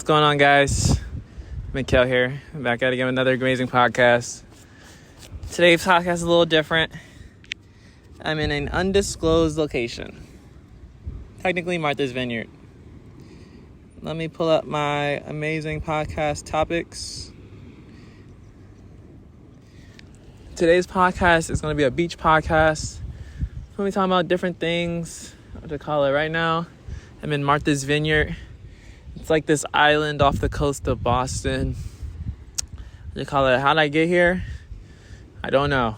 What's going on, guys? Mikhail here, back at it again with another amazing podcast. Today's podcast is a little different. I'm in an undisclosed location, technically Martha's Vineyard. Let me pull up my amazing podcast topics. Today's podcast is going to be a beach podcast. I'm going to be talking about different things. What to call it right now? I'm in Martha's Vineyard. It's like this island off the coast of Boston. What do you call it? How did I get here? I don't know.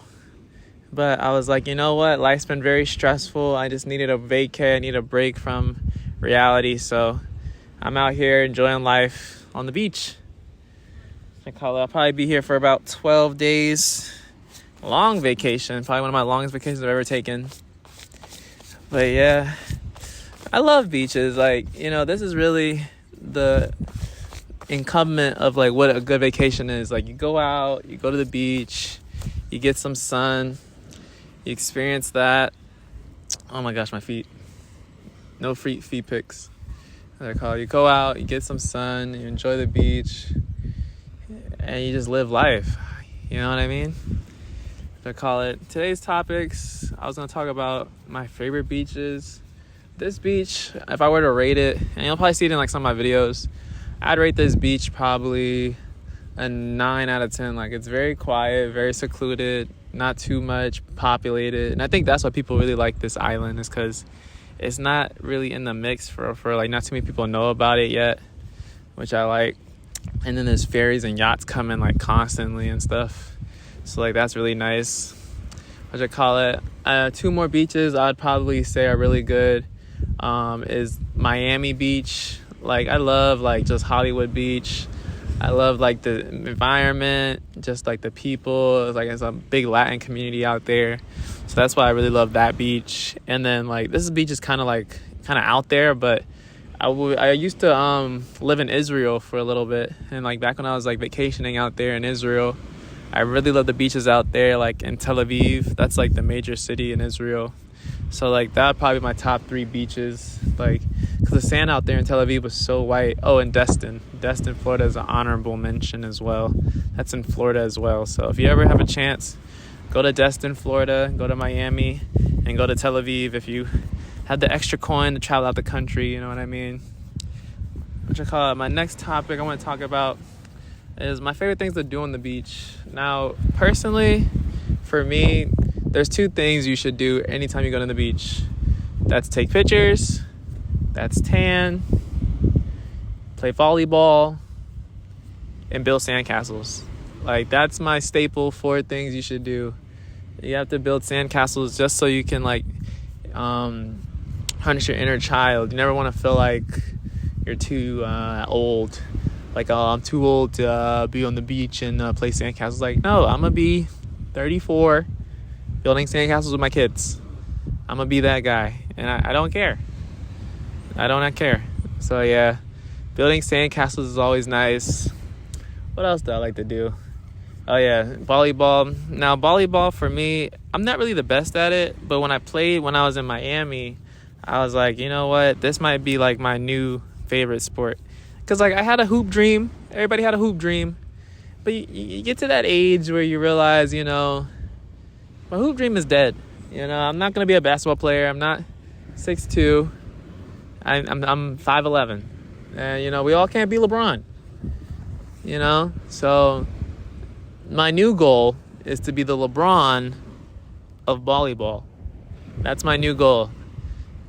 But I was like, you know what? Life's been very stressful. I just needed a vacay. I need a break from reality. So I'm out here enjoying life on the beach. I call it. I'll probably be here for about 12 days. Long vacation. Probably one of my longest vacations I've ever taken. But yeah, I love beaches. Like, you know, this is really the incumbent of like what a good vacation is. Like, you go out, you go to the beach, you get some sun, you experience that. Oh my gosh, my feet. No feet pics. They're called. You go out, you get some sun, you enjoy the beach, and you just live life. You know what I mean? They call it. Today's topics, I was going to talk about my favorite beaches. This beach, if I were to rate it, and you'll probably see it in like some of my videos, I'd rate this beach probably a 9 out of 10. Like, it's very quiet, very secluded, not too much populated. And I think that's why people really like this island, is because it's not really in the mix for like not too many people know about it yet, which I like. And then there's ferries and yachts coming like constantly and stuff. So like that's really nice. What I call it? 2 more beaches I'd probably say are really good. Is Miami Beach. Like, I love like just Hollywood Beach. I love like the environment, just like the people. It's like it's a big Latin community out there, so that's why I really love that beach. And then like this beach is kind of out there, but I used to live in Israel for a little bit, and like back when I was like vacationing out there in Israel, I really love the beaches out there, like in Tel Aviv. That's like the major city in Israel. So like that would probably be my top 3 beaches, like because the sand out there in Tel Aviv was so white. Oh, and Destin, Florida is an honorable mention as well. That's in Florida as well. So if you ever have a chance, go to Destin, Florida, go to Miami, and go to Tel Aviv if you have the extra coin to travel out the country. You know what I mean? What you call it? My next topic I want to talk about is my favorite things to do on the beach. Now, personally, for me, there's 2 things you should do anytime you go to the beach. That's take pictures, that's tan, play volleyball, and build sandcastles. Like, that's my staple 4 things you should do. You have to build sandcastles just so you can, like, harness your inner child. You never want to feel like you're too old. Like, oh, I'm too old to be on the beach and play sandcastles. Like, no, I'm going to be 34, building sandcastles with my kids. I'm going to be that guy. And I don't care. I do not care. So, yeah, building sandcastles is always nice. What else do I like to do? Oh, yeah, volleyball. Now, volleyball for me, I'm not really the best at it. But when I played when I was in Miami, I was like, you know what? This might be like my new favorite sport. Because, like, I had a hoop dream. Everybody had a hoop dream. But you get to that age where you realize, you know, my hoop dream is dead. You know, I'm not going to be a basketball player. I'm not 6'2". I'm 5'11". And, you know, we all can't be LeBron. You know? So, my new goal is to be the LeBron of volleyball. That's my new goal.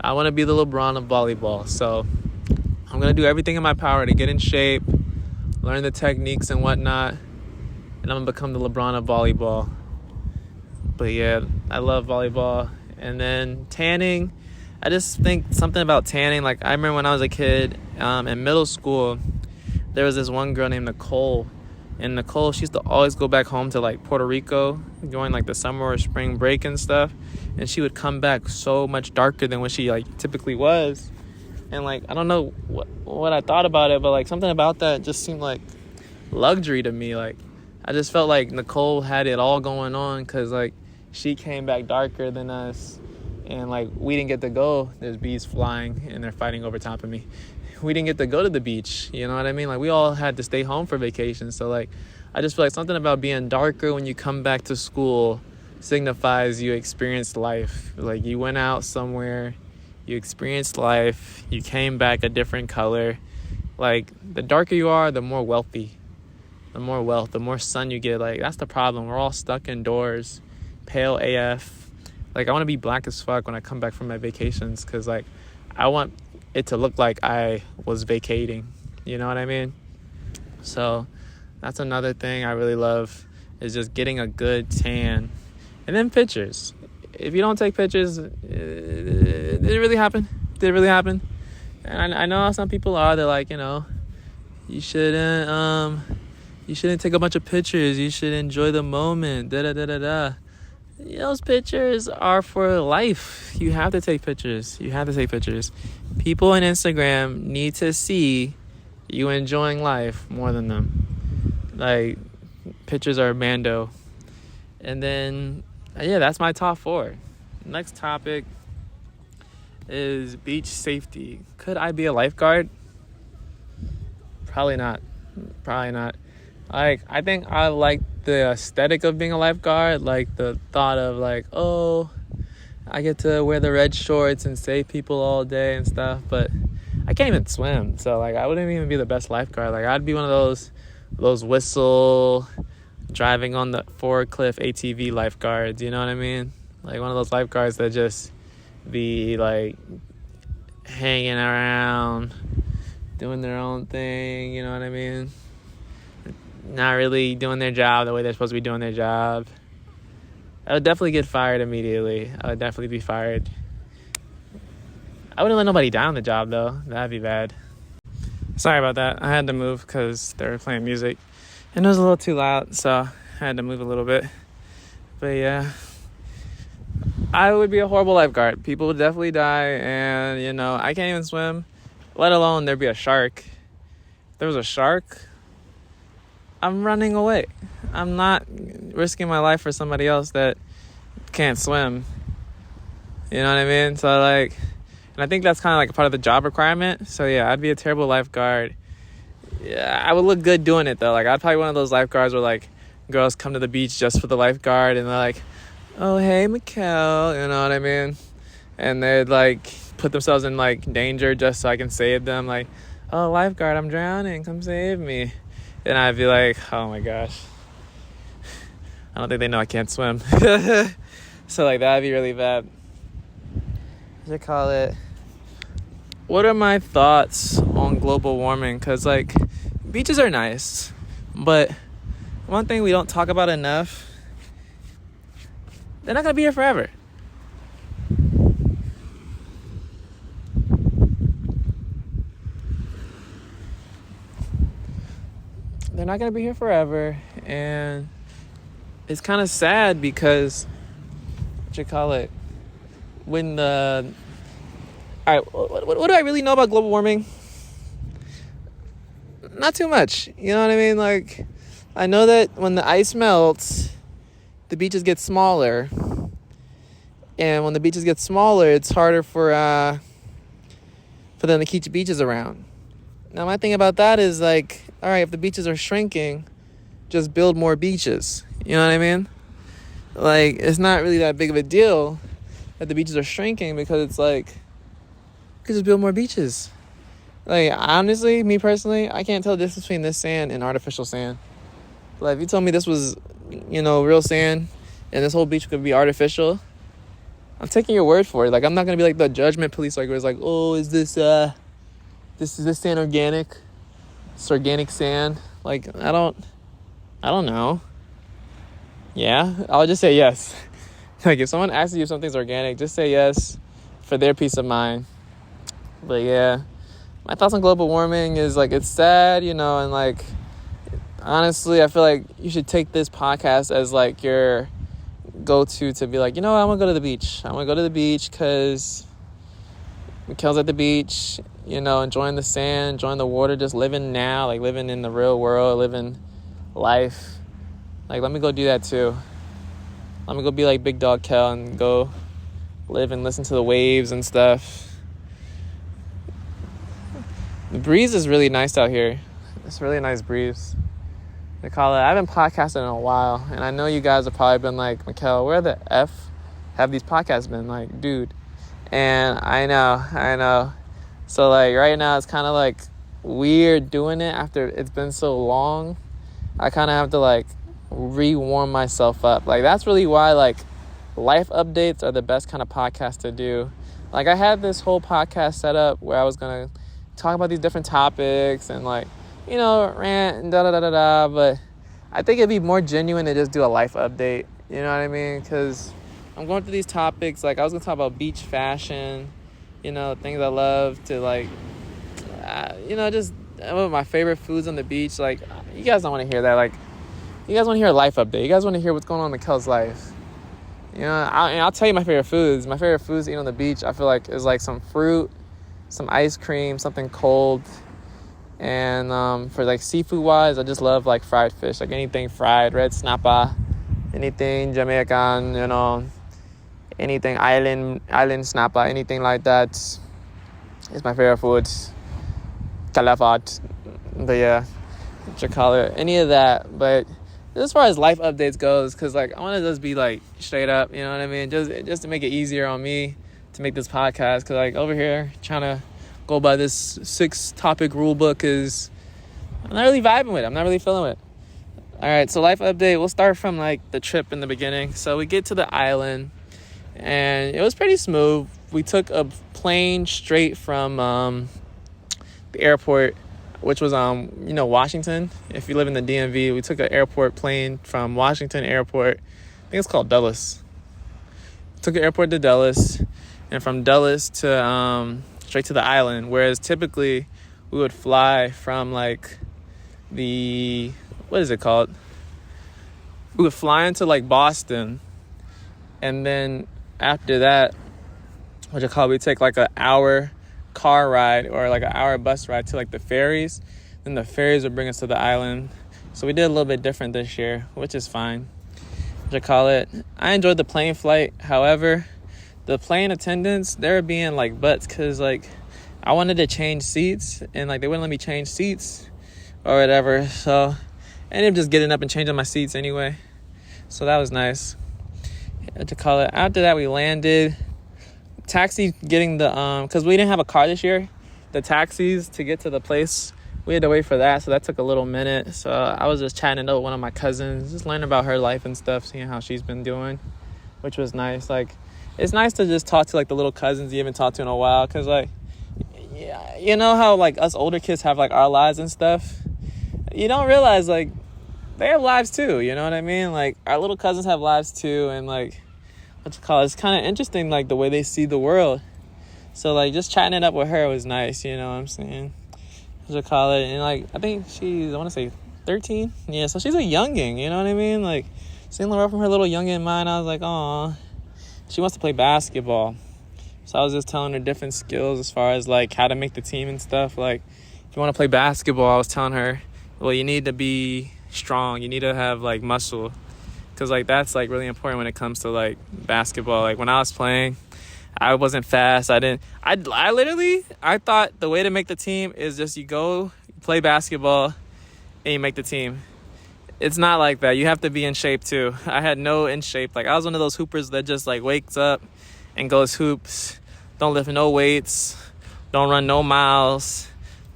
I want to be the LeBron of volleyball. So, I'm going to do everything in my power to get in shape, learn the techniques and whatnot, and I'm going to become the LeBron of volleyball. But yeah, I love volleyball. And then tanning, I just think something about tanning. Like, I remember when I was a kid in middle school, there was this one girl named Nicole. And Nicole, she used to always go back home to like Puerto Rico during like the summer or spring break and stuff. And she would come back so much darker than what she like typically was. And like, I don't know what I thought about it, but like something about that just seemed like luxury to me. Like, I just felt like Nicole had it all going on, because like she came back darker than us, and like we didn't get to go. There's bees flying and they're fighting over top of me. we didn't get to go to the beach. You know what I mean? Like, we all had to stay home for vacation. So, like, I just feel like something about being darker when you come back to school signifies you experienced life. Like, you went out somewhere, you experienced life, you came back a different color. Like, the darker you are, the more wealthy, the more wealth, the more sun you get. Like, that's the problem. We're all stuck indoors, pale AF. Like, I want to be black as fuck when I come back from my vacations, because, like, I want it to look like I was vacating. You know what I mean? So that's another thing I really love, is just getting a good tan. And then pictures. If you don't take pictures, did it really happen? Did it really happen? And I know how some people are. They're like, you shouldn't take a bunch of pictures. You should enjoy the moment. Da-da-da-da-da. Those pictures are for life. You have to take pictures. You have to take pictures. People on Instagram need to see you enjoying life more than them. Like, pictures are Mando. And then, that's my top 4. Next topic is beach safety. Could I be a lifeguard? Probably not. Like, I think I like the aesthetic of being a lifeguard. Like, the thought of, like, oh, I get to wear the red shorts and save people all day and stuff. But I can't even swim. So, like, I wouldn't even be the best lifeguard. Like, I'd be one of those whistle driving on the forklift ATV lifeguards. You know what I mean? Like, one of those lifeguards that just be, like, hanging around, doing their own thing. You know what I mean? Not really doing their job the way they're supposed to be doing their job. I would definitely get fired immediately. I would definitely be fired. I wouldn't let nobody die on the job, though. That'd be bad. Sorry about that. I had to move because they were playing music. And it was a little too loud, so I had to move a little bit. But yeah, I would be a horrible lifeguard. People would definitely die. And, I can't even swim, let alone there'd be a shark. If there was a shark, I'm running away. I'm not risking my life for somebody else that can't swim. You know what I mean? So, like, and I think that's kind of like a part of the job requirement. So, yeah, I'd be a terrible lifeguard. Yeah, I would look good doing it, though. Like, I'd probably be one of those lifeguards where, like, girls come to the beach just for the lifeguard. And they're like, oh, hey, Mikkel. You know what I mean? And they'd, like, put themselves in, like, danger just so I can save them. Like, oh, lifeguard, I'm drowning. Come save me. And I'd be like, oh my gosh, I don't think they know I can't swim. So, like, that'd be really bad. What do you call it? What are my thoughts on global warming? Because, like, beaches are nice, but one thing we don't talk about enough, they're not going to be here forever. They're not going to be here forever, and it's kind of sad because, when all right, what do I really know about global warming? Not too much, you know what I mean? Like, I know that when the ice melts, the beaches get smaller, and when the beaches get smaller, it's harder for them to keep beaches around. Now, my thing about that is, like, all right, if the beaches are shrinking, just build more beaches. You know what I mean? Like, it's not really that big of a deal that the beaches are shrinking, because it's like, you could just build more beaches. Like, honestly, me personally, I can't tell the difference between this sand and artificial sand. Like, if you told me this was, real sand and this whole beach could be artificial, I'm taking your word for it. Like, I'm not going to be like the judgment police, like, where it's like, oh, is this sand organic? It's organic sand. Like, I don't know. Yeah, I'll just say yes. Like, if someone asks you if something's organic, just say yes for their peace of mind. But yeah, my thoughts on global warming is, like, it's sad, and, like, honestly, I feel like you should take this podcast as, like, your go-to to be like, I want to go to the beach. I want to go to the beach because Mikkel's at the beach, enjoying the sand, enjoying the water, just living now, like, living in the real world, living life. Like, let me go do that too. Let me go be like Big Dog Kel and go live and listen to the waves and stuff. The breeze is really nice out here. It's a really nice breeze. They call it. I've been podcasting in a while, and I know you guys have probably been like, Mikkel, where the F have these podcasts been? Like, dude. And I know. So, like, right now, it's kind of, like, weird doing it after it's been so long. I kind of have to, like, re-warm myself up. Like, that's really why, like, life updates are the best kind of podcast to do. Like, I had this whole podcast set up where I was going to talk about these different topics and, like, you know, rant and da-da-da-da-da. But I think it'd be more genuine to just do a life update. You know what I mean? Because I'm going through these topics. Like, I was going to talk about beach fashion, you know, things I love to, like, you know, just one of my favorite foods on the beach. Like, you guys don't want to hear that. Like, you guys want to hear a life update. You guys want to hear what's going on in Mikkel's life. You know, I'll tell you my favorite foods. My favorite foods to eat on the beach, I feel like, is like some fruit, some ice cream, something cold. And for like seafood wise, I just love like fried fish, like anything fried, red snapper, anything Jamaican, you know, anything island snapper, anything like that is my favorite food. Calafat, but yeah, what you call it, any of that. But as far as life updates goes, because like I want to just be like straight up, you know what I mean, just to make it easier on me to make this podcast, because like over here trying to go by this 6-topic rule book is I'm not really vibing with it. I'm not really feeling it. All right, so life update, we'll start from like the trip in the beginning. So we get to the island and it was pretty smooth. We took a plane straight from the airport, which was you know, Washington. If you live in the DMV, we took an airport plane from Washington Airport. I think it's called Dulles. Took an airport to Dulles, and from Dulles to straight to the island. Whereas typically we would fly from like what is it called? We would fly into like Boston, and then after that, we take like an hour car ride or like an hour bus ride to like the ferries. Then the ferries would bring us to the island. So we did a little bit different this year, which is fine. I enjoyed the plane flight. However, the plane attendants, they were being like butts, because like I wanted to change seats and like they wouldn't let me change seats or whatever. So I ended up just getting up and changing my seats anyway. So that was nice. After that, we landed. Taxi getting because we didn't have a car this year, the taxis to get to the place, we had to wait for that, so that took a little minute. So I was just chatting up with one of my cousins, just learning about her life and stuff, seeing how she's been doing, which was nice. Like, it's nice to just talk to like the little cousins you haven't talked to in a while, because like, yeah, you know how like us older kids have like our lives and stuff, you don't realize like they have lives too, you know what I mean? Like, our little cousins have lives too, and like, it's kind of interesting, like the way they see the world. So like just chatting it up with her was nice, you know what I'm saying? And like I think she's, I want to say 13. Yeah, so she's a youngin, you know what I mean? Like seeing the world from her little youngin mind, I was like, aw, she wants to play basketball. So I was just telling her different skills as far as like how to make the team and stuff. Like if you want to play basketball, I was telling her, well, you need to be strong, you need to have like muscle. Because, like, that's, like, really important when it comes to, like, basketball. Like, when I was playing, I wasn't fast. I thought the way to make the team is just you go play basketball and you make the team. It's not like that. You have to be in shape, too. I had no in shape. Like, I was one of those hoopers that just, like, wakes up and goes hoops. Don't lift no weights. Don't run no miles.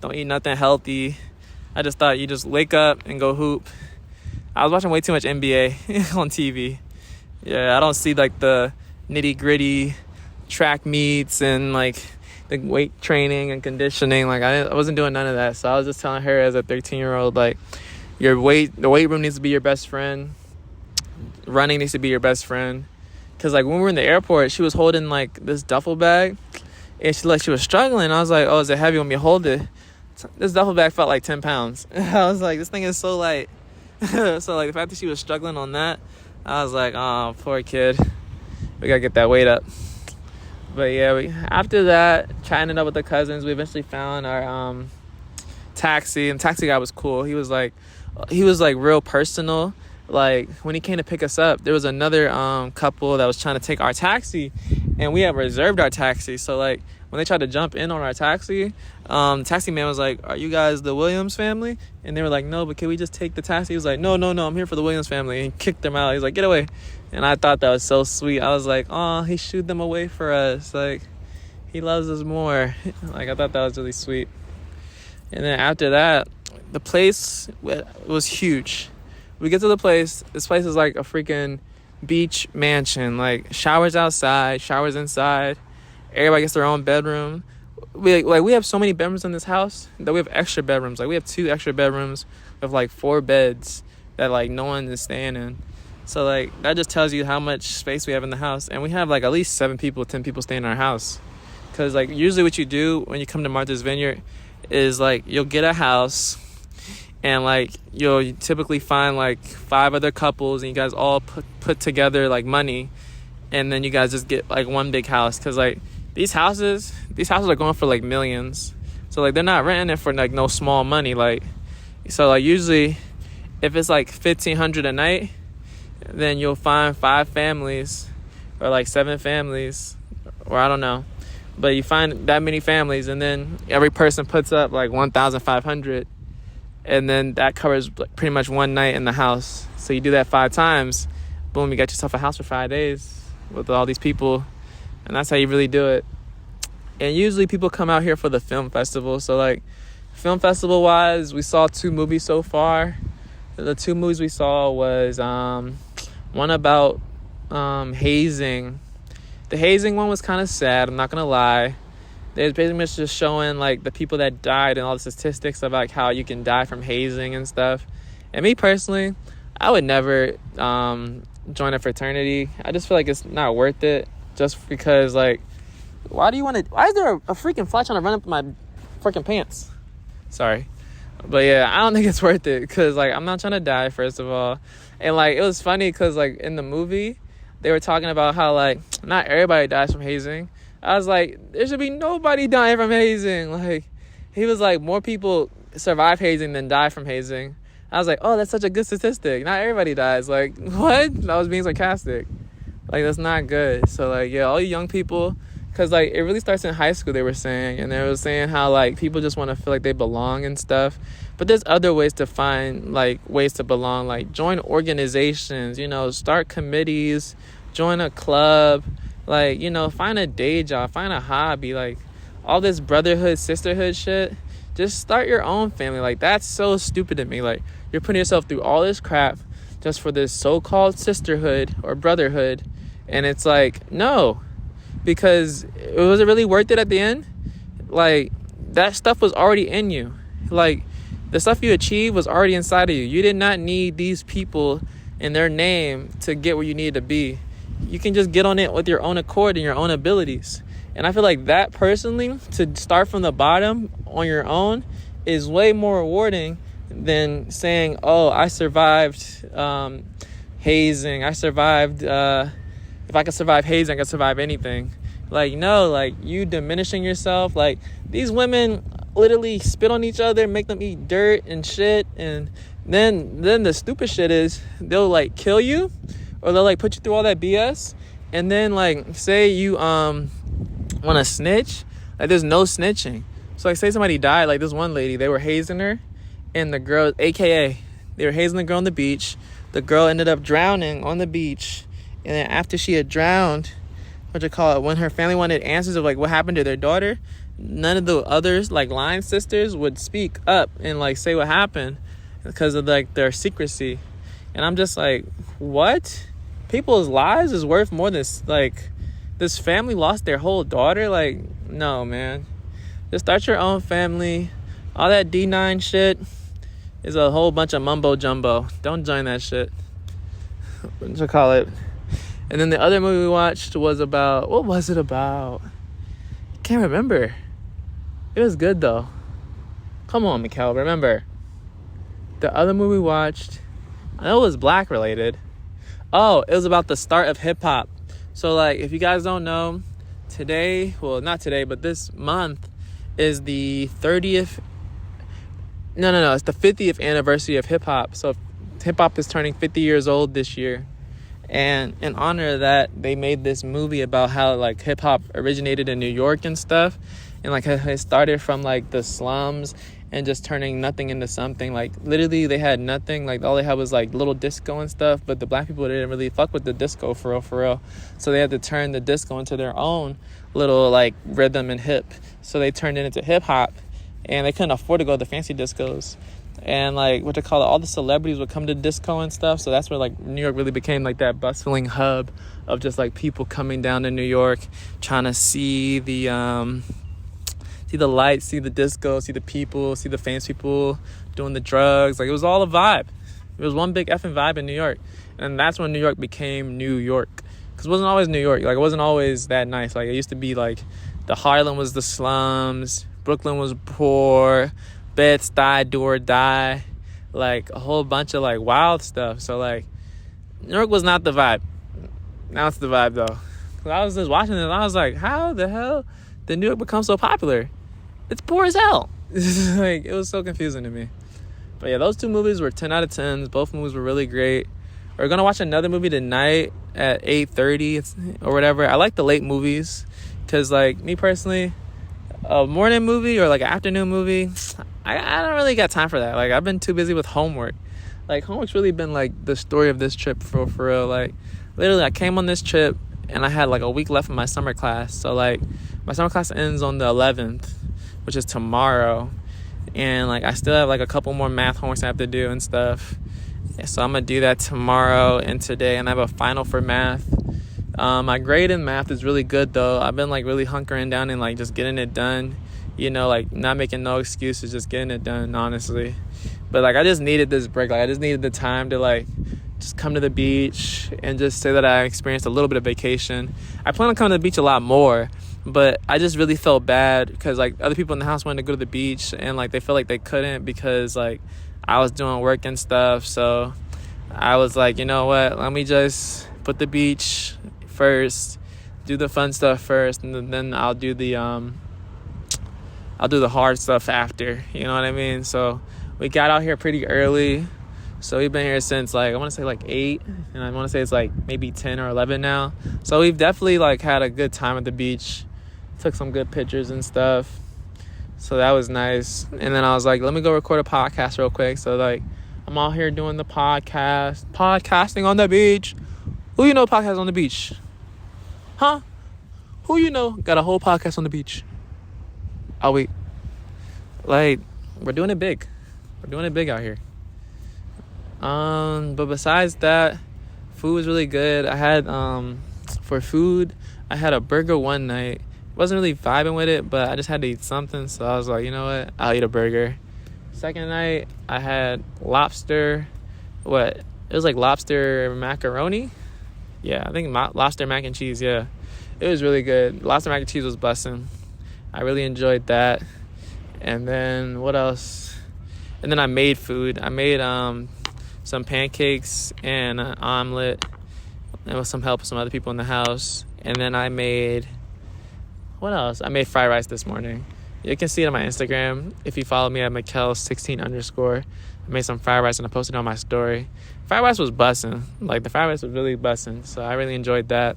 Don't eat nothing healthy. I just thought you just wake up and go hoop. I was watching way too much NBA on TV. Yeah, I don't see like the nitty gritty track meets and like the weight training and conditioning. Like I wasn't doing none of that. So I was just telling her as a 13-year-old, like the weight room needs to be your best friend. Running needs to be your best friend. Cause like when we were in the airport, she was holding like this duffel bag and she was struggling. I was like, oh, is it heavy? When you hold it? This duffel bag felt like 10 pounds. I was like, this thing is so light. So like the fact that she was struggling on that, I was like, oh, poor kid, we gotta get that weight up. But yeah, after that, chatting it up with the cousins, we eventually found our taxi, and the taxi guy was cool. He was like real personal. Like when he came to pick us up, there was another couple that was trying to take our taxi, and we had reserved our taxi. So like when they tried to jump in on our taxi, the taxi man was like, "Are you guys the Williams family?" And they were like, "No, but can we just take the taxi?" He was like, No, I'm here for the Williams family." And he kicked them out. He's like, "Get away." And I thought that was so sweet. I was like, "Oh, he shooed them away for us. Like, he loves us more." Like, I thought that was really sweet. And then after that, the place was huge. We get to the place. This place is like a freaking beach mansion. Like, showers outside, showers inside. Everybody gets their own bedroom. We have so many bedrooms in this house that we have extra bedrooms. Like, we have 2 extra bedrooms with like 4 beds that like no one is staying in. So like, that just tells you how much space we have in the house. And we have like at least 7 people, 10 people staying in our house. Because like, usually what you do when you come to Martha's Vineyard is like, you'll get a house and like you'll typically find like 5 other couples and you guys all put together like money, and then you guys just get like one big house. Because like, these houses are going for like millions. So like, they're not renting it for like no small money. Like, so like, usually if it's like $1,500 a night, then you'll find 5 families or like 7 families, or I don't know, but you find that many families, and then every person puts up like $1,500, and then that covers pretty much one night in the house. So you do that 5 times, boom, you got yourself a house for 5 days with all these people. And that's how you really do it. And usually people come out here for the film festival. So like, film festival wise, we saw 2 movies so far. The 2 movies we saw was one about hazing. The hazing one was kind of sad, I'm not gonna lie. There's basically much just showing like the people that died and all the statistics of like how you can die from hazing and stuff. And me personally, I would never join a fraternity. I just feel like it's not worth it. Just because, like, why is there a freaking fly trying to run up my freaking pants? Sorry. But yeah, I don't think it's worth it, because like, I'm not trying to die, first of all. And like, it was funny because like, in the movie they were talking about how like, not everybody dies from hazing. I was like, there should be nobody dying from hazing. Like, he was like, more people survive hazing than die from hazing. I was like, oh, that's such a good statistic. Not everybody dies. Like, what? I was being sarcastic. Like, that's not good. So like, yeah, all you young people, because like, it really starts in high school, they were saying. And they were saying how like, people just want to feel like they belong and stuff. But there's other ways to find like ways to belong. Like, join organizations, you know, start committees, join a club, like, you know, find a day job, find a hobby. Like, all this brotherhood, sisterhood shit, just start your own family. Like, that's so stupid to me. Like, you're putting yourself through all this crap just for this so-called sisterhood or brotherhood. And it's like, no, because was it really worth it at the end? Like, that stuff was already in you. Like, the stuff you achieved was already inside of you. You did not need these people and their name to get where you needed to be. You can just get on it with your own accord and your own abilities. And I feel like that, personally, to start from the bottom on your own is way more rewarding than saying, oh, I survived hazing. I survived, if I could survive hazing, I could survive anything. Like, no, like, you diminishing yourself. Like, these women literally spit on each other, make them eat dirt and shit. And then the stupid shit is they'll like kill you, or they'll like put you through all that BS. And then like, say you want to snitch, like, there's no snitching. So like, say somebody died, like this one lady, they were hazing her, and the girl, AKA, they were hazing the girl on the beach. The girl ended up drowning on the beach. And then after she had drowned, when her family wanted answers of like what happened to their daughter, none of the others, like line sisters, would speak up and like say what happened because of like their secrecy. And I'm just like, what? People's lives is worth more than like, this family lost their whole daughter? Like, no, man. Just start your own family. All that D9 shit is a whole bunch of mumbo jumbo. Don't join that shit. What you call it? And then the other movie we watched was about, what was it about? Can't remember. It was good though. Come on, Mikkel, remember. The other movie we watched, I know it was black related. Oh, it was about the start of hip hop. So like, if you guys don't know, today, well, not today, but this month is the 30th. It's the 50th anniversary of hip hop. So hip hop is turning 50 years old this year. And in honor of that, they made this movie about how like hip hop originated in New York and stuff, and like it started from like the slums and just turning nothing into something. Like literally they had nothing, like all they had was like little disco and stuff, but the black people didn't really fuck with the disco for real, so they had to turn the disco into their own little like rhythm and hip. So they turned it into hip hop, and they couldn't afford to go to the fancy discos, and like all the celebrities would come to disco and stuff. So that's where like New York really became like that bustling hub of just like people coming down to New York trying to see the lights, see the disco, see the people, see the famous people doing the drugs. Like it was all a vibe. It was one big effing vibe in New York. And that's when New York became New York. Because it wasn't always New York. Like it wasn't always that nice. Like it used to be like the Harlem was the slums, Brooklyn was poor, Bed-Stuy, do or die, like a whole bunch of like wild stuff. So like New York was not the vibe. Now it's the vibe though. Cause I was just watching it and I was like, how the hell did New York become so popular? It's poor as hell. Like it was so confusing to me. But yeah, those two movies were 10 out of 10s. Both movies were really great. We're gonna watch another movie tonight at 8:30 or whatever. I like the late movies because like me personally, a morning movie or like an afternoon movie, I don't really got time for that. Like I've been too busy with homework. Like homework's really been like the story of this trip for real. Like literally I came on this trip and I had like a week left of my summer class. So like my summer class ends on the 11th, which is tomorrow, and like I still have like a couple more math homeworks I have to do and stuff. Yeah, so I'm gonna do that tomorrow and today, and I have a final for math. My grade in math is really good though. I've been like really hunkering down and like just getting it done, you know, like not making no excuses, just getting it done, honestly. But like I just needed this break. Like I just needed the time to like just come to the beach and just say that I experienced a little bit of vacation. I plan on coming to the beach a lot more, but I just really felt bad because like other people in the house wanted to go to the beach and like they felt like they couldn't because like I was doing work and stuff. So I was like, you know what, let me just put the beach first, do the fun stuff first, and then I'll do the hard stuff after, you know what I mean? So we got out here pretty early. So we've been here since like I want to say like 8, and I want to say it's like maybe 10 or 11 now. So we've definitely like had a good time at the beach. Took some good pictures and stuff. So that was nice. And then I was like, let me go record a podcast real quick. So like I'm out here doing the podcasting on the beach. Who you know podcast on the beach? Huh? Who you know got a whole podcast on the beach? Oh wait. Like we're doing it big. We're doing it big out here. But besides that, food was really good. I had for food, I had a burger one night. Wasn't really vibing with it, but I just had to eat something, so I was like, you know what, I'll eat a burger. Second night I had lobster. It was like lobster macaroni. Yeah, I think lobster mac and cheese. Yeah, it was really good. Lobster mac and cheese was bussin'. I really enjoyed that. And then what else? And then I made food. I made some pancakes and an omelet, and with some help of some other people in the house. And then I made, what else? I made fried rice this morning. You can see it on my Instagram if you follow me at Mikkel16_. I made some fried rice and I posted it on my story. Fried rice was bussin'. Like the fried rice was really bussin', so I really enjoyed that.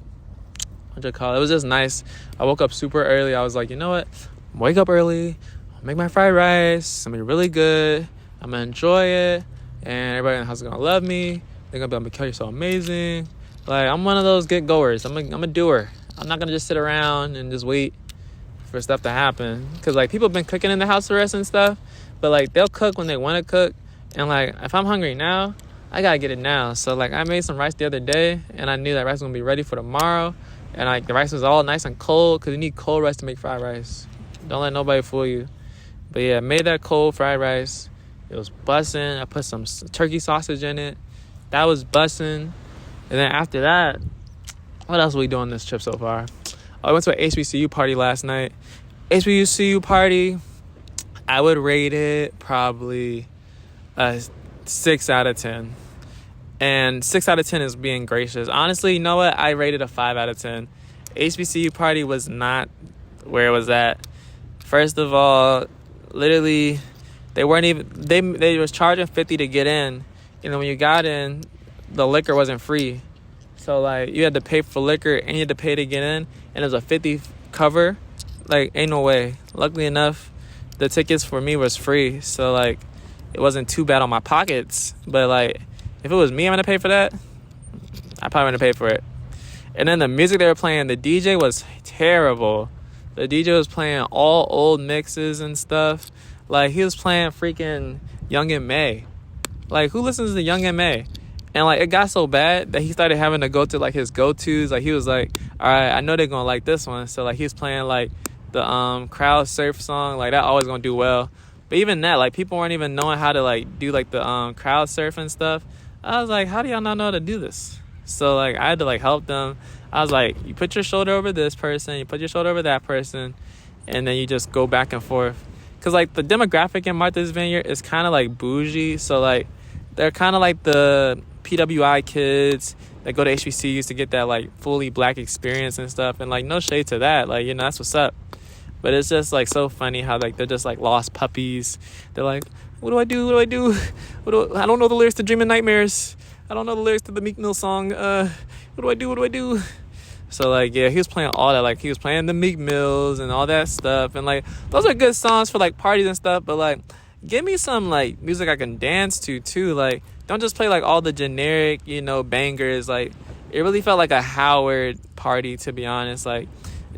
What you call it? It was just nice. I woke up super early. I was like, you know what? Wake up early. I'll make my fried rice. It's gonna be really good. I'm gonna enjoy it. And everybody in the house is gonna love me. They're gonna be like, Mikkel, you're so amazing. Like, I'm one of those get goers. I'm a doer. I'm not gonna just sit around and just wait for stuff to happen. Cause like people have been cooking in the house for us and stuff, but like they'll cook when they want to cook. And like if I'm hungry now, I gotta get it now. So like I made some rice the other day, and I knew that rice was gonna be ready for tomorrow. And like the rice was all nice and cold, cause you need cold rice to make fried rice. Don't let nobody fool you. But yeah, I made that cold fried rice. It was bussin'. I put some turkey sausage in it. That was bussin'. And then after that, what else are we doing this trip so far? I went to an HBCU party last night. HBCU party, I would rate it probably a 6 out of 10. And 6 out of 10 is being gracious. Honestly, you know what? I rated a 5 out of 10. HBCU party was not where it was at. First of all, literally, they weren't even, they was charging $50 to get in. You know, when you got in, the liquor wasn't free. So like you had to pay for liquor and you had to pay to get in, and it was a 50 cover. Like ain't no way. Luckily enough, the tickets for me was free, so like it wasn't too bad on my pockets. But like if it was me having to pay for that, I probably wouldn't pay for it. And then the music they were playing, the DJ was terrible. The DJ was playing all old mixes and stuff. Like he was playing freaking Young and May. Like who listens to Young and May? And like it got so bad that he started having to go to like his go-tos. Like he was like, all right, I know they're gonna like this one. So like he was playing like the crowd surf song. Like that always gonna do well. But even that, like people weren't even knowing how to like do like the crowd surf and stuff. I was like, how do y'all not know how to do this? So like I had to like help them. I was like, you put your shoulder over this person, you put your shoulder over that person, and then you just go back and forth. Cause like the demographic in Martha's Vineyard is kind of like bougie. So like they're kind of like the PWI kids that go to HBCUs to get that like fully black experience and stuff. And like no shade to that, like, you know, that's what's up. But it's just like so funny how like they're just like lost puppies. They're like, what do I do? What do I do? I don't know the lyrics to Dreaming Nightmares. I don't know the lyrics to the Meek Mill song. What do I do? What do I do? So like yeah, he was playing all that. Like he was playing the Meek Mills and all that stuff. And like those are good songs for like parties and stuff. But like give me some like music I can dance to too. Like don't just play like all the generic, you know, bangers. Like it really felt like a Howard party, to be honest. Like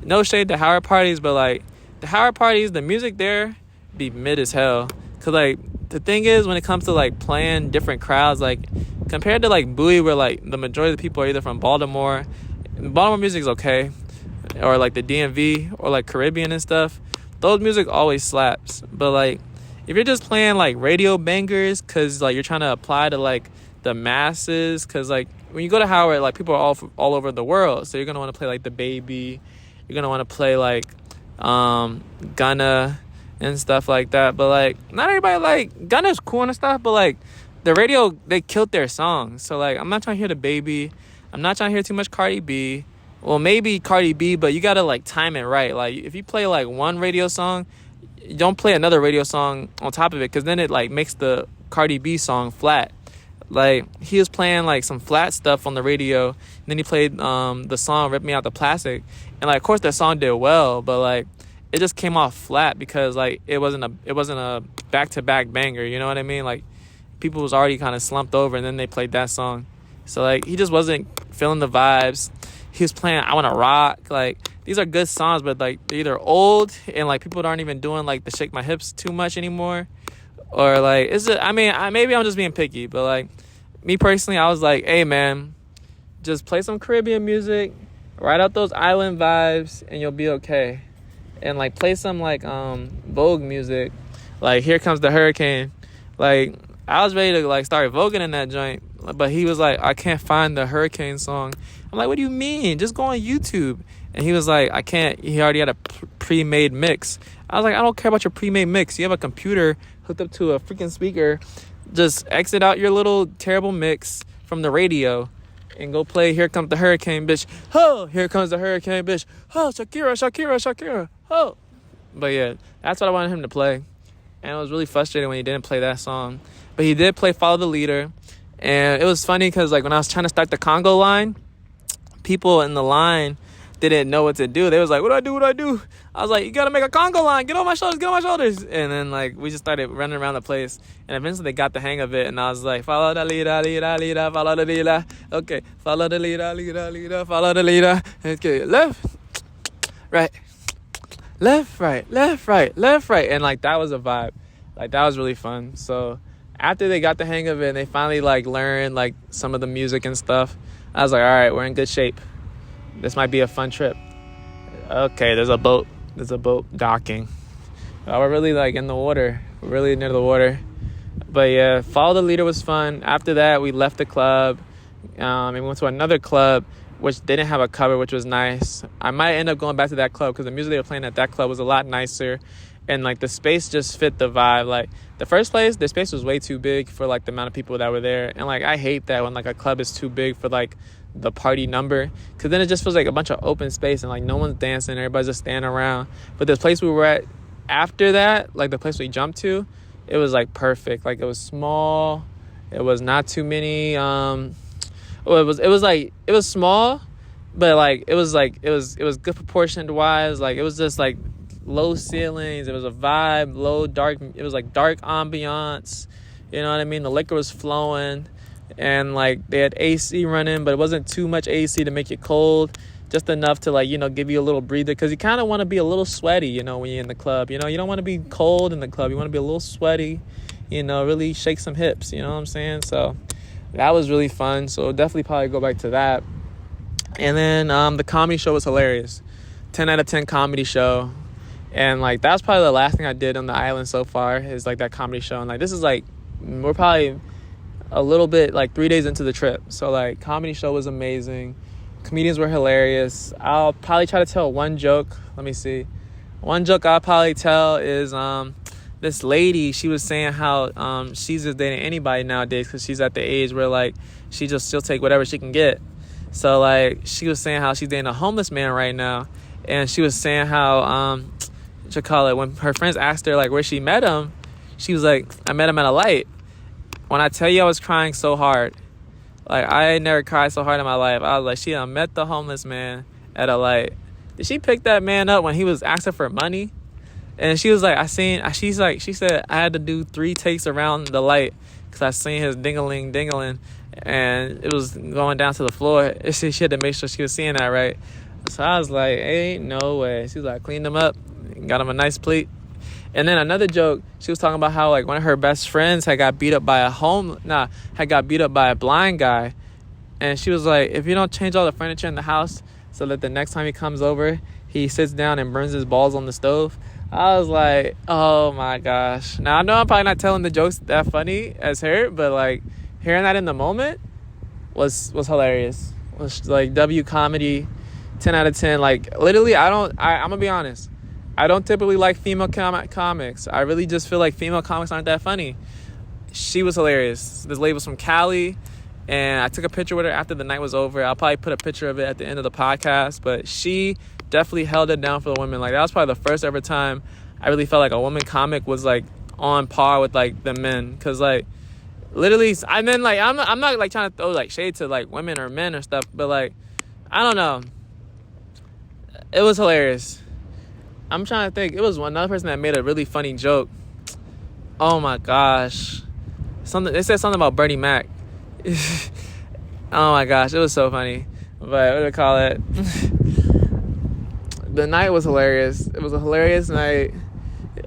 no shade to Howard parties, but like the Howard parties, the music there be mid as hell. Cause like the thing is, when it comes to like playing different crowds, like compared to like Bowie, where like the majority of the people are either from Baltimore. Baltimore music is okay, or like the DMV or like Caribbean and stuff. Those music always slaps. But like if you're just playing like radio bangers because like you're trying to apply to like the masses, because like when you go to Howard, like people are all over the world, so you're gonna want to play like The Baby, you're gonna want to play like Gunna and stuff like that. But like not everybody, like Gunna's cool and stuff, but like the radio, they killed their songs. So like I'm not trying to hear The Baby, I'm not trying to hear too much Cardi B. Well, maybe Cardi B, but you gotta like time it right. Like if you play like one radio song, don't play another radio song on top of it, because then it like makes the Cardi B song flat. Like he was playing like some flat stuff on the radio, and then he played the song Rip Me Out the Plastic, and like of course that song did well, but like it just came off flat because like it wasn't a back-to-back banger, you know what I mean? Like people was already kind of slumped over, and then they played that song. So like he just wasn't feeling the vibes. He was playing I Wanna Rock. Like these are good songs, but like they're either old and like people aren't even doing like the Shake My Hips too much anymore, or like maybe I'm just being picky, but like me personally, I was like, hey man, just play some Caribbean music, write out those island vibes, and you'll be okay. And like play some like Vogue music, like Here Comes the Hurricane. Like I was ready to like start voguing in that joint, but he was like, I can't find the Hurricane song. I'm like, what do you mean? Just go on YouTube. And he was like, I can't. He already had a pre-made mix. I was like, I don't care about your pre-made mix. You have a computer hooked up to a freaking speaker. Just exit out your little terrible mix from the radio and go play Here Comes the Hurricane, bitch. Oh, here comes the hurricane, bitch. Oh, Shakira. Oh. But yeah, that's what I wanted him to play. And it was really frustrating when he didn't play that song. But he did play Follow the Leader. And it was funny because like when I was trying to start the Congo line, people in the line didn't know what to do. They was like, what do I do? I was like, you gotta make a Congo line. Get on my shoulders. And then like we just started running around the place, and eventually they got the hang of it. And I was like, follow the leader, follow the leader. Okay, follow the leader, follow the leader. Okay, left, right, left, right. And like that was a vibe. Like that was really fun. So after they got the hang of it and they finally like learned like some of the music and stuff, I was like, all right, we're in good shape. This might be a fun trip. Okay, there's a boat docking. We're really like in the water. We're really near the water. But yeah, Follow the Leader was fun. After that, we left the club. And we went to another club which didn't have a cover, which was nice. I might end up going back to that club because the music they were playing at that club was a lot nicer. And like the space just fit the vibe. Like the first place, the space was way too big for like the amount of people that were there. And like I hate that when like a club is too big for like the party number, because then it just feels like a bunch of open space and like no one's dancing, everybody's just standing around. But the place we were at after that, like the place we jumped to, it was like perfect. Like it was small, it was not too many Well, it was small, but like it was good proportioned wise. Like it was just like low ceilings. It was a vibe, low dark. It was like dark ambiance. You know what I mean? The liquor was flowing, and like they had AC running, but it wasn't too much AC to make it cold. Just enough to like, give you a little breather, because you kind of want to be a little sweaty, when you're in the club. You don't want to be cold in the club. You want to be a little sweaty, really shake some hips. You know what I'm saying? So that was really fun. So definitely probably go back to that. And then the comedy show was hilarious. 10 out of 10 comedy show. And like that's probably the last thing I did on the island so far is like that comedy show. And like this is like we're probably a little bit like 3 days into the trip. So like comedy show was amazing. Comedians were hilarious. I'll probably try to tell one joke. Let me see. One joke I'll probably tell is this lady, she was saying how she's just dating anybody nowadays because she's at the age where like she'll take whatever she can get. So like she was saying how she's dating a homeless man right now, and she was saying how when her friends asked her like where she met him, she was like, I met him at a light. When I tell you I was crying so hard. Like, I never cried so hard in my life. I was like, she done met the homeless man at a light. Did she pick that man up when he was asking for money? And she was like, she said, I had to do 3 takes around the light because I seen his dingling, and it was going down to the floor. She had to make sure she was seeing that right. So I was like, ain't no way. She was like, cleaned him up, got him a nice plate. And then another joke, she was talking about how like one of her best friends had got beat up by a blind guy. And she was like, if you don't change all the furniture in the house so that the next time he comes over, he sits down and burns his balls on the stove. I was like, oh my gosh. Now I know I'm probably not telling the jokes that funny as her, but like hearing that in the moment was hilarious. It was like W comedy, 10 out of 10. Like literally, I'm gonna be honest. I don't typically like female comics. I really just feel like female comics aren't that funny. She was hilarious. This lady was from Cali, and I took a picture with her after the night was over. I'll probably put a picture of it at the end of the podcast, but she definitely held it down for the women. Like that was probably the first ever time I really felt like a woman comic was like on par with like the men, because like literally, I mean, like I'm not like trying to throw like shade to like women or men or stuff, but like I don't know, it was hilarious. I'm trying to think. It was another person that made a really funny joke. Oh my gosh. They said something about Bernie Mac. Oh my gosh, it was so funny. But what do I call it? The night was hilarious. It was a hilarious night.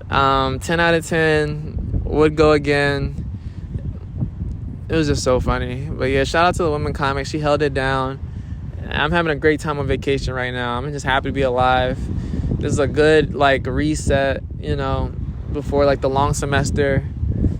10 out of 10. Would go again. It was just so funny. But yeah, shout out to the woman comic. She held it down. I'm having a great time on vacation right now. I'm just happy to be alive. This is a good like reset, before like the long semester.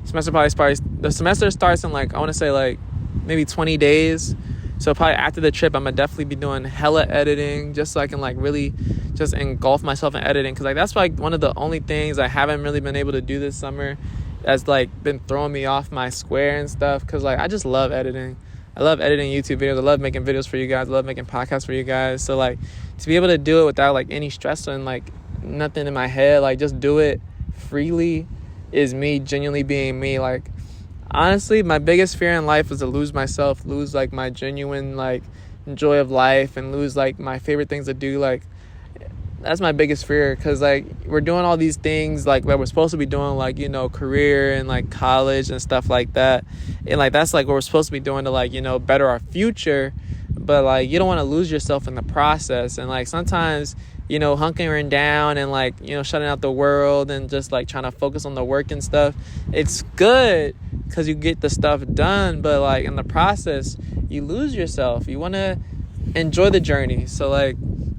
The semester starts in like, I want to say like maybe 20 days. So probably after the trip, I'm gonna definitely be doing hella editing just so I can like really just engulf myself in editing. Cause like that's like one of the only things I haven't really been able to do this summer that's like been throwing me off my square and stuff. Cause like I just love editing. I love editing YouTube videos. I love making videos for you guys. I love making podcasts for you guys. So like to be able to do it without like any stress and like nothing in my head, like just do it freely is me genuinely being me. Like honestly, my biggest fear in life is to lose myself, lose like my genuine like joy of life, and lose like my favorite things to do. Like that's my biggest fear, because like we're doing all these things like that we're supposed to be doing, like career and like college and stuff like that, and like that's like what we're supposed to be doing to like better our future. But like you don't want to lose yourself in the process, and like sometimes hunkering down and like shutting out the world and just like trying to focus on the work and stuff, it's good because you get the stuff done, but like in the process you lose yourself. You want to enjoy the journey. So like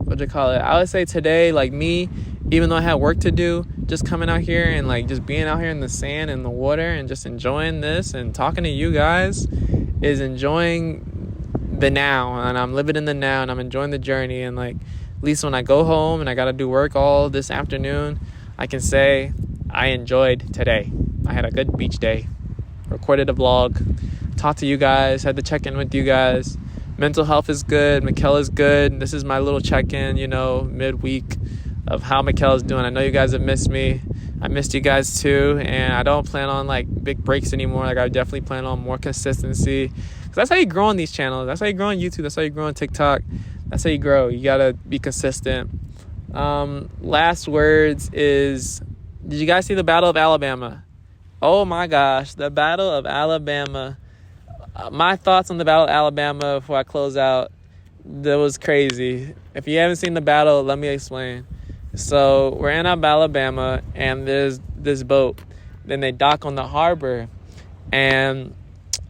I would say today, like me, even though I had work to do, just coming out here and like just being out here in the sand and the water and just enjoying this and talking to you guys is enjoying the now. And I'm living in the now and I'm enjoying the journey. And like at least when I go home and I gotta do work all this afternoon, I can say I enjoyed today. I had a good beach day, recorded a vlog, talked to you guys, had to check in with you guys. Mental health is good. Michaela's good. This is my little check-in, midweek of how Michaela's doing. I know you guys have missed me. I missed you guys too, and I don't plan on like big breaks anymore. Like I definitely plan on more consistency, because that's how you grow on these channels. That's how you grow on YouTube. That's how you grow on TikTok. That's how you grow. You gotta be consistent. Last words is, did you guys see the Battle of Alabama? Oh my gosh, the Battle of Alabama. My thoughts on the Battle of Alabama before I close out. That was crazy. If you haven't seen the battle, let me explain. So we're in Alabama, and there's this boat. Then they dock on the harbor, and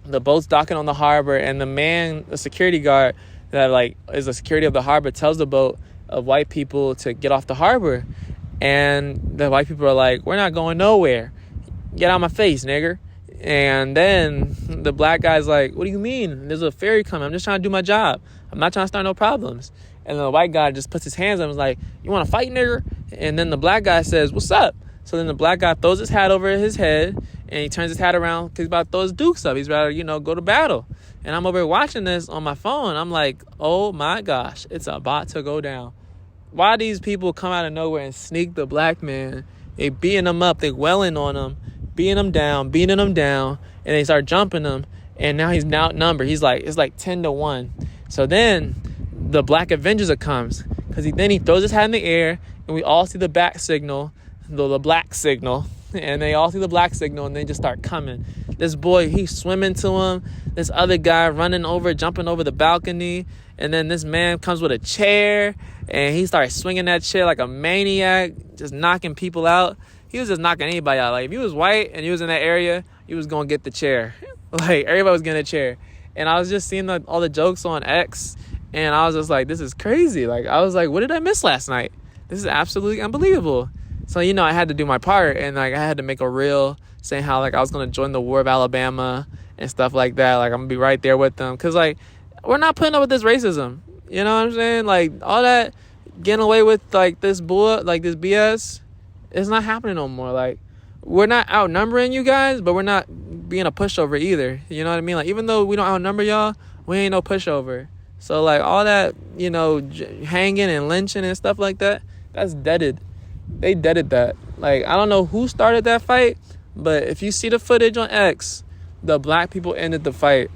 the boat's docking on the harbor, and the security guard that like is the security of the harbor tells the boat of white people to get off the harbor. And the white people are like, we're not going nowhere. Get out of my face, nigger. And then the black guy's like, what do you mean? There's a ferry coming. I'm just trying to do my job. I'm not trying to start no problems. And then the white guy just puts his hands on him and is like, you want to fight, nigger? And then the black guy says, what's up? So then the black guy throws his hat over his head, and he turns his hat around because he's about to throw his dukes up. He's about to, go to battle. And I'm over here watching this on my phone. I'm like, oh my gosh, it's about to go down. Why these people come out of nowhere and sneak the black man? They beating him up. They welling on him, beating him down, and they start jumping him. And now he's outnumbered. It's like 10-1. So then the Black Avenger comes, because he throws his hat in the air, and we all see the back signal, the black signal, and they all see the black signal, and they just start coming. This boy, he's swimming to him. This other guy jumping over the balcony, and then this man comes with a chair, and he starts swinging that chair like a maniac, just knocking people out. He was just knocking anybody out. Like, if he was white and he was in that area, he was going to get the chair. Like, everybody was getting a chair. And I was just seeing all the jokes on X, and I was just like, this is crazy. Like, I was like, what did I miss last night? This is absolutely unbelievable. So, I had to do my part, and like I had to make a reel saying how like I was going to join the War of Alabama and stuff like that. Like, I'm going to be right there with them, because like we're not putting up with this racism. You know what I'm saying? Like, all that getting away with like this this BS, it's not happening no more. Like, we're not outnumbering you guys, but we're not being a pushover either. You know what I mean? Like, even though we don't outnumber y'all, we ain't no pushover. So like all that, hanging and lynching and stuff like that, that's deaded. They deaded that. Like, I don't know who started that fight, but if you see the footage on X, the black people ended the fight.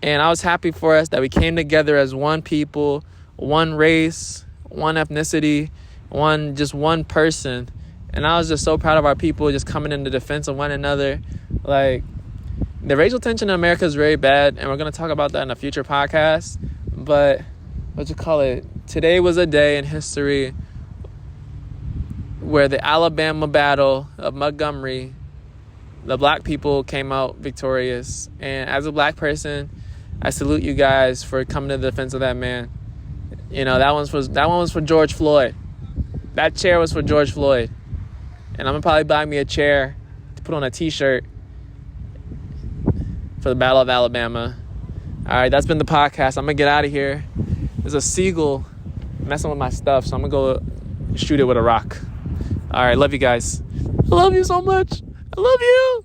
And I was happy for us that we came together as one people, one race, one ethnicity, one person. And I was just so proud of our people just coming in the defense of one another. Like, the racial tension in America is very bad, and we're going to talk about that in a future podcast. But, today was a day in history where the Alabama battle of Montgomery, the black people came out victorious. And as a black person, I salute you guys for coming to the defense of that man. That one was for George Floyd. That chair was for George Floyd. And I'm going to probably buy me a chair to put on a t-shirt for the Battle of Alabama. All right, that's been the podcast. I'm going to get out of here. There's a seagull messing with my stuff, so I'm going to go shoot it with a rock. All right, love you guys. I love you so much. I love you.